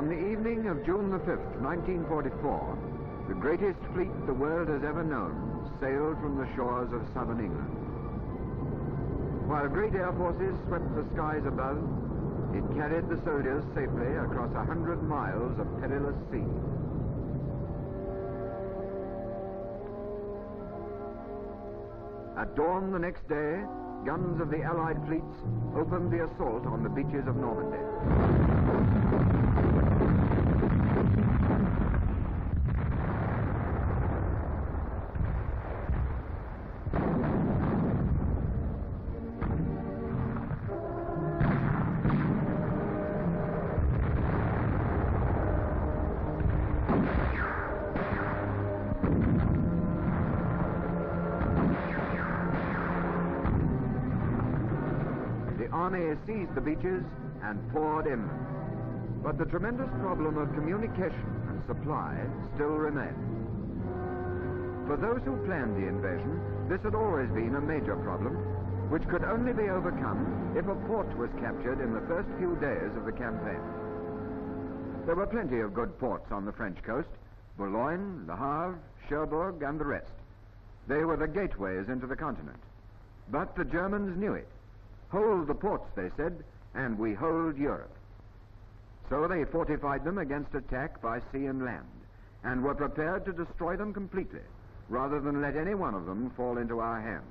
On the evening of June the 5th, 1944, the greatest fleet the world has ever known sailed from the shores of southern England. While great air forces swept the skies above, it carried the soldiers safely across 100 miles of perilous sea. At dawn the next day, guns of the Allied fleets opened the assault on the beaches of Normandy. The army seized the beaches and poured inland. But the tremendous problem of communication and supply still remained. For those who planned the invasion, this had always been a major problem, which could only be overcome if a port was captured in the first few days of the campaign. There were plenty of good ports on the French coast: Boulogne, Le Havre, Cherbourg, and the rest. They were the gateways into the continent. But the Germans knew it. Hold the ports, they said, and we hold Europe. So they fortified them against attack by sea and land, and were prepared to destroy them completely, rather than let any one of them fall into our hands.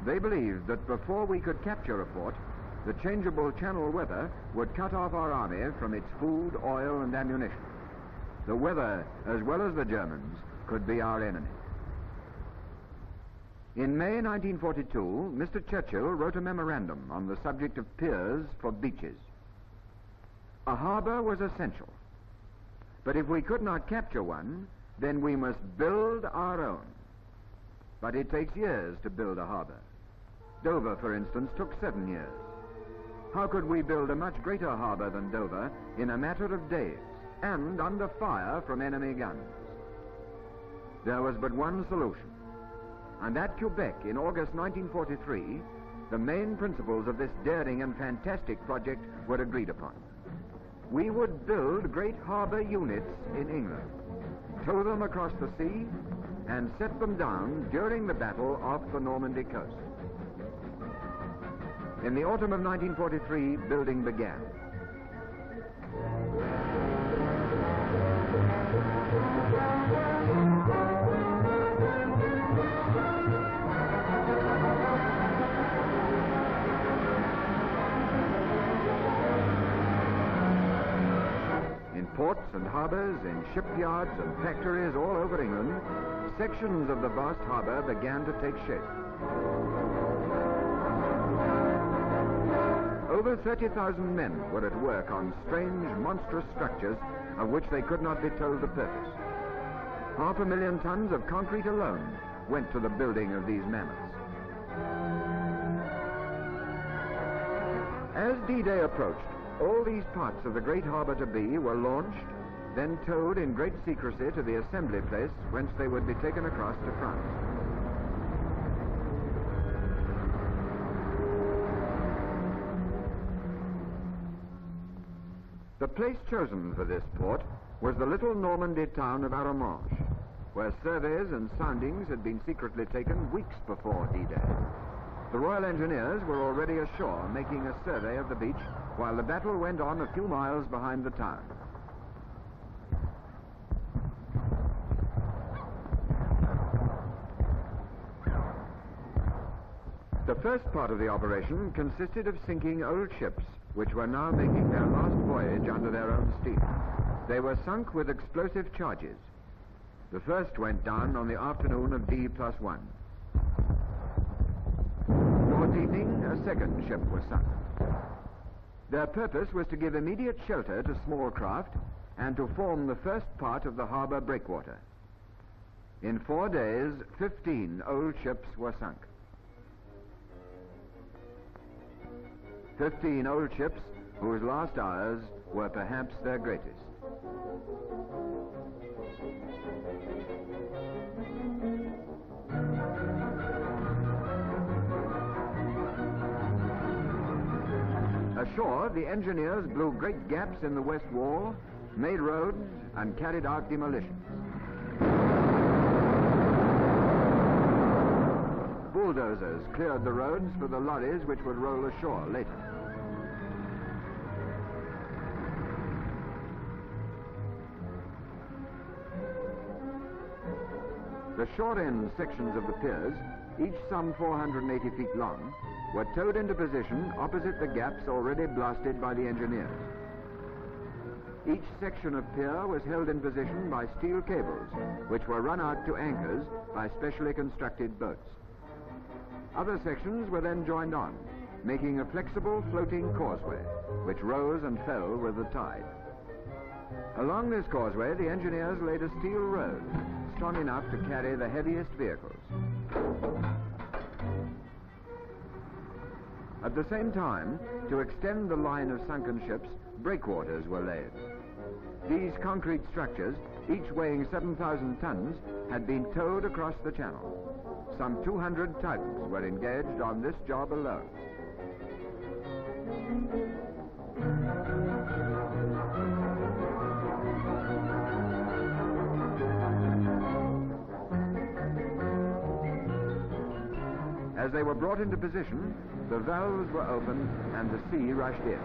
They believed that before we could capture a port, the changeable Channel weather would cut off our army from its food, oil, and ammunition. The weather, as well as the Germans, could be our enemy. In May 1942, Mr. Churchill wrote a memorandum on the subject of piers for beaches. A harbor was essential, but if we could not capture one, then we must build our own. But it takes years to build a harbor. Dover, for instance, took 7 years. How could we build a much greater harbor than Dover in a matter of days, and under fire from enemy guns? There was but one solution. And at Quebec in August 1943, the main principles of this daring and fantastic project were agreed upon. We would build great harbor units in England, tow them across the sea, and set them down during the battle off the Normandy coast. In the autumn of 1943, building began. Ports and harbors, in shipyards and factories all over England, sections of the vast harbor began to take shape. Over 30,000 men were at work on strange, monstrous structures of which they could not be told the purpose. 500,000 tons of concrete alone went to the building of these mammoths. As D-Day approached, all these parts of the great harbor to be were launched, then towed in great secrecy to the assembly place whence they would be taken across to France. The place chosen for this port was the little Normandy town of Arromanches, where surveys and soundings had been secretly taken weeks before D-Day. The Royal Engineers were already ashore making a survey of the beach while the battle went on a few miles behind the town. The first part of the operation consisted of sinking old ships which were now making their last voyage under their own steam. They were sunk with explosive charges. The first went down on the afternoon of D+1. Towards evening, a second ship was sunk. Their purpose was to give immediate shelter to small craft and to form the first part of the harbor breakwater. In 4 days, 15 old ships were sunk. 15 old ships whose last hours were perhaps their greatest. A Ashore, the engineers blew great gaps in the west wall, made roads, and carried out demolitions. Bulldozers cleared the roads for the lorries which would roll ashore later. The short-end sections of the piers, each some 480 feet long, were towed into position opposite the gaps already blasted by the engineers. Each section of pier was held in position by steel cables, which were run out to anchors by specially constructed boats. Other sections were then joined on, making a flexible floating causeway, which rose and fell with the tide. Along this causeway, the engineers laid a steel road, strong enough to carry the heaviest vehicles. At the same time, to extend the line of sunken ships, breakwaters were laid. These concrete structures, each weighing 7,000 tons, had been towed across the channel. Some 200 tugs were engaged on this job alone. As they were brought into position, the valves were opened and the sea rushed in.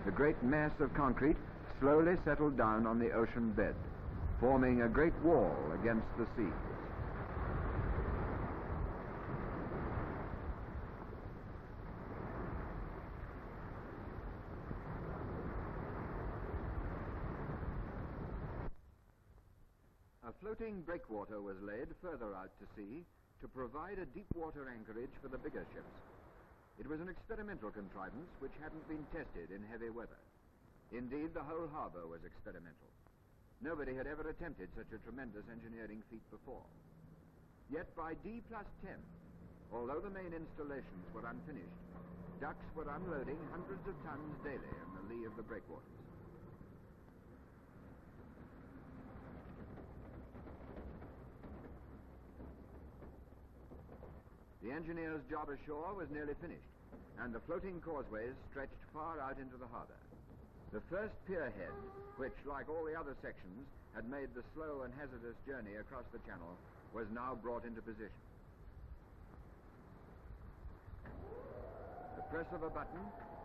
The great mass of concrete slowly settled down on the ocean bed, forming a great wall against the sea. A floating breakwater was laid further out to sea to provide a deep water anchorage for the bigger ships. It was an experimental contrivance which hadn't been tested in heavy weather. Indeed, the whole harbour was experimental. Nobody had ever attempted such a tremendous engineering feat before. Yet by D+10, although the main installations were unfinished, ducks were unloading hundreds of tons daily in the lee of the breakwaters. The engineers' job ashore was nearly finished, and the floating causeways stretched far out into the harbour. The first pier head, which, like all the other sections, had made the slow and hazardous journey across the channel, was now brought into position. The press of a button,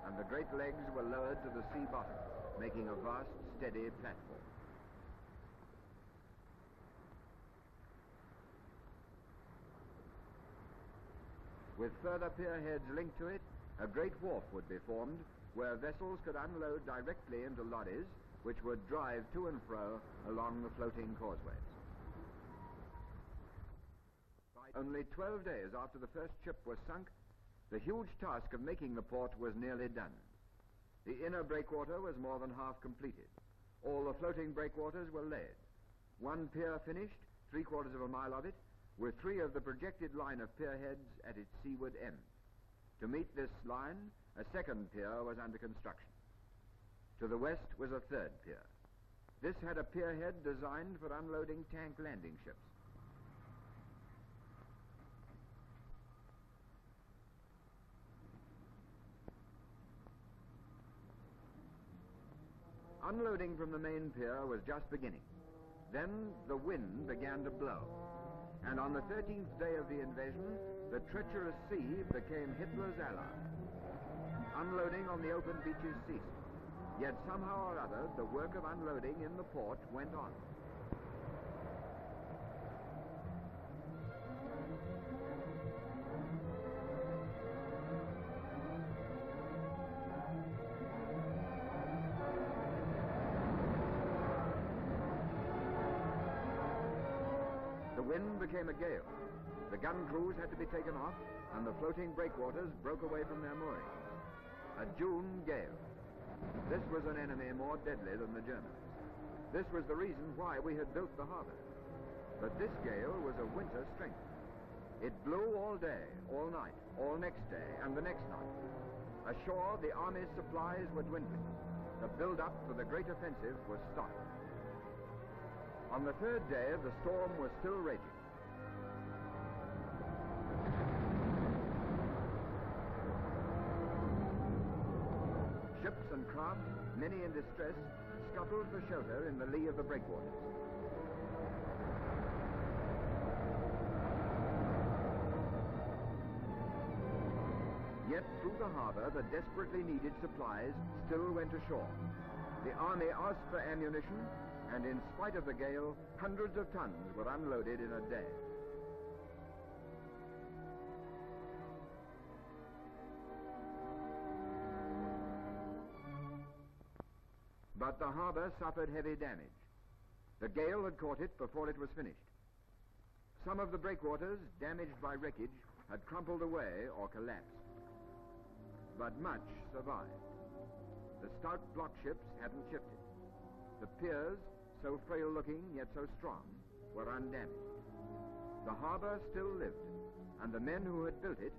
and the great legs were lowered to the sea bottom, making a vast, steady platform. With further pier heads linked to it, a great wharf would be formed where vessels could unload directly into lorries, which would drive to and fro along the floating causeways. Only 12 days after the first ship was sunk, the huge task of making the port was nearly done. The inner breakwater was more than half completed. All the floating breakwaters were laid. One pier finished, 3/4 of a mile of it, with 3 of the projected line of pier heads at its seaward end. To meet this line, a second pier was under construction. To the west was a third pier. This had a pier head designed for unloading tank landing ships. Unloading from the main pier was just beginning. Then the wind began to blow. And on the 13th day of the invasion, the treacherous sea became Hitler's ally. Unloading on the open beaches ceased. Yet somehow or other, the work of unloading in the port went on. The wind became a gale. The gun crews had to be taken off, and the floating breakwaters broke away from their moorings. A June gale. This was an enemy more deadly than the Germans. This was the reason why we had built the harbour. But this gale was of winter strength. It blew all day, all night, all next day, and the next night. Ashore, the army's supplies were dwindling. The build-up for the great offensive was stopped. On the third day, the storm was still raging. Ships and craft, many in distress, scuttled for shelter in the lee of the breakwaters. Yet through the harbor, the desperately needed supplies still went ashore. The army asked for ammunition, and in spite of the gale, hundreds of tons were unloaded in a day. But the harbor suffered heavy damage. The gale had caught it before it was finished. Some of the breakwaters, damaged by wreckage, had crumpled away or collapsed. But much survived. The stout block ships hadn't shifted. The piers, so frail-looking yet so strong, were undamaged. The harbor still lived, and the men who had built it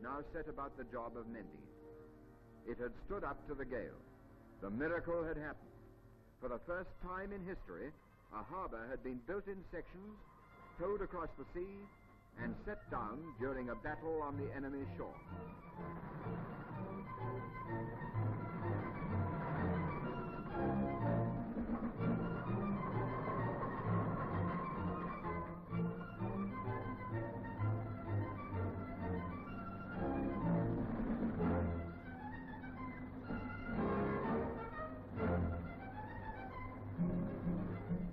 now set about the job of mending it. It had stood up to the gale. The miracle had happened. For the first time in history, a harbor had been built in sections, towed across the sea, and set down during a battle on the enemy's shore.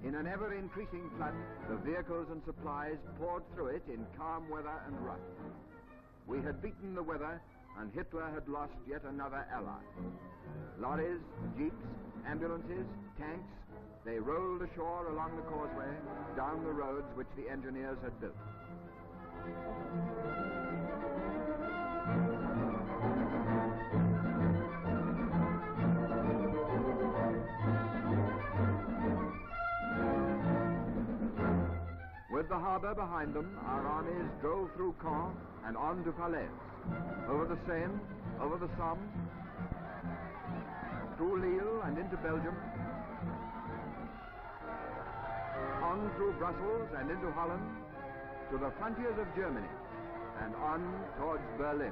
In an ever-increasing flood, the vehicles and supplies poured through it in calm weather and rough. We had beaten the weather, and Hitler had lost yet another ally. Lorries, jeeps, ambulances, tanks, they rolled ashore along the causeway, down the roads which the engineers had built. With the harbor behind them, our armies drove through Caen and on to Falaise, over the Seine, over the Somme, through Lille and into Belgium, on through Brussels and into Holland, to the frontiers of Germany, and on towards Berlin.